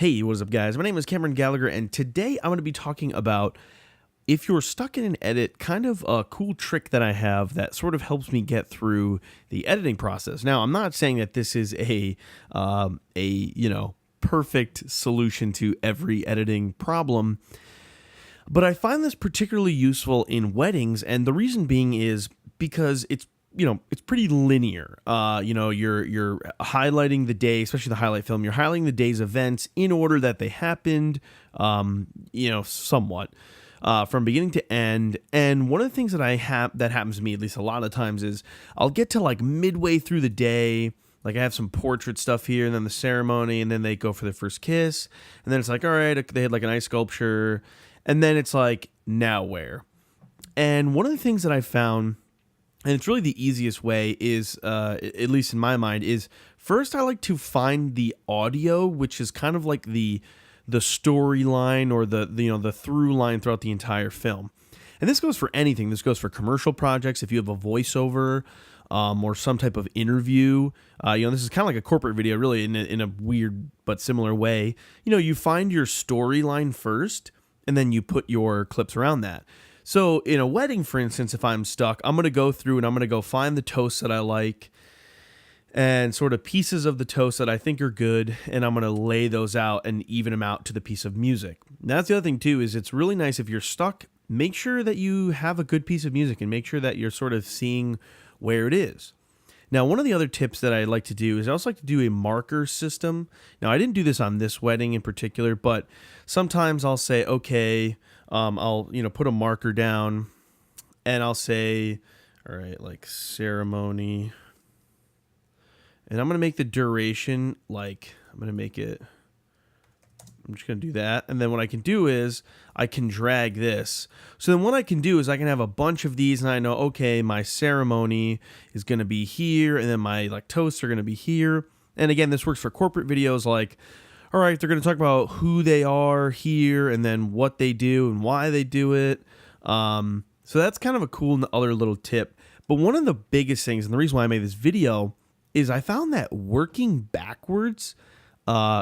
Hey, what is up, guys? My name is Cameron Gallagher, and today I'm going to be talking about if you're stuck in an edit, kind of a cool trick that I have that sort of helps me get through the editing process. Now, I'm not saying that this is a perfect solution to every editing problem, but I find this particularly useful in weddings, and the reason being is because it's pretty linear. You're highlighting the day, especially the highlight film. You're highlighting the day's events in order that they happened, somewhat from beginning to end. And one of the things that that happens to me, at least a lot of times, is I'll get to like midway through the day. Like I have some portrait stuff here, and then the ceremony, and then they go for their first kiss, and then it's like, all right, they had like an ice sculpture, and then it's like, now where? And one of the things that I found, and it's really the easiest way, is, at least in my mind, is first I like to find the audio, which is kind of like the storyline or the through line throughout the entire film. And this goes for anything. This goes for commercial projects. If you have a voiceover or some type of interview, this is kind of like a corporate video, really, in a weird but similar way. You find your storyline first, and then you put your clips around that. So in a wedding, for instance, if I'm stuck, I'm going to go through and I'm going to go find the toasts that I like and sort of pieces of the toast that I think are good, and I'm going to lay those out and even them out to the piece of music. Now, that's the other thing, too, is it's really nice if you're stuck, make sure that you have a good piece of music and make sure that you're sort of seeing where it is. Now, one of the other tips that I like to do is I also like to do a marker system. Now, I didn't do this on this wedding in particular, but sometimes I'll say, okay, I'll put a marker down, and I'll say, all right, like ceremony, and I'm gonna make the duration I'm just gonna do that, and then what I can do is I can drag this. So then what I can do is I can have a bunch of these, and I know, okay, my ceremony is gonna be here, and then my toasts are gonna be here. And again, this works for corporate videos, like, all right, they're going to talk about who they are here and then what they do and why they do it. So that's kind of a cool other little tip. But one of the biggest things, and the reason why I made this video, is I found that working backwards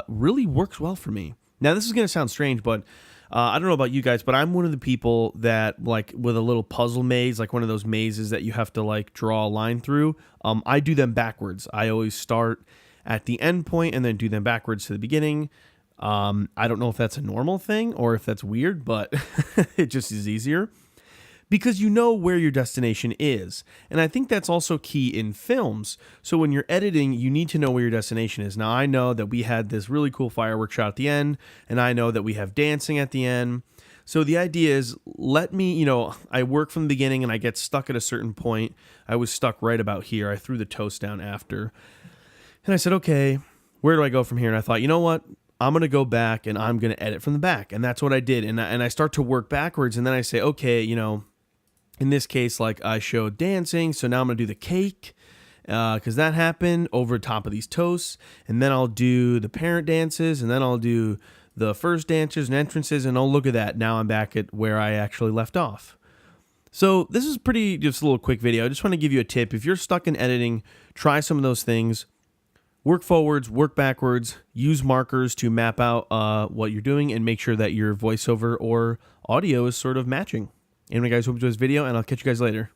really works well for me. Now, this is going to sound strange, but I don't know about you guys, but I'm one of the people that, with a little puzzle maze, like one of those mazes that you have to draw a line through, I do them backwards. I always start at the end point and then do them backwards to the beginning. I don't know if that's a normal thing or if that's weird, but it just is easier because you know where your destination is. And I think that's also key in films. So when you're editing, you need to know where your destination is. Now, I know that we had this really cool fireworks shot at the end, and I know that we have dancing at the end. So the idea is, I work from the beginning and I get stuck at a certain point. I was stuck right about here. I threw the toast down after. And I said, okay, where do I go from here? And I thought, you know what? I'm going to go back and I'm going to edit from the back. And that's what I did. And I start to work backwards. And then I say, okay, in this case, I showed dancing. So now I'm going to do the cake because that happened over top of these toasts. And then I'll do the parent dances. And then I'll do the first dancers and entrances. And oh, look at that. Now I'm back at where I actually left off. So this is just a little quick video. I just want to give you a tip. If you're stuck in editing, try some of those things. Work forwards, work backwards, use markers to map out what you're doing, and make sure that your voiceover or audio is sort of matching. Anyway, guys, hope you enjoyed this video, and I'll catch you guys later.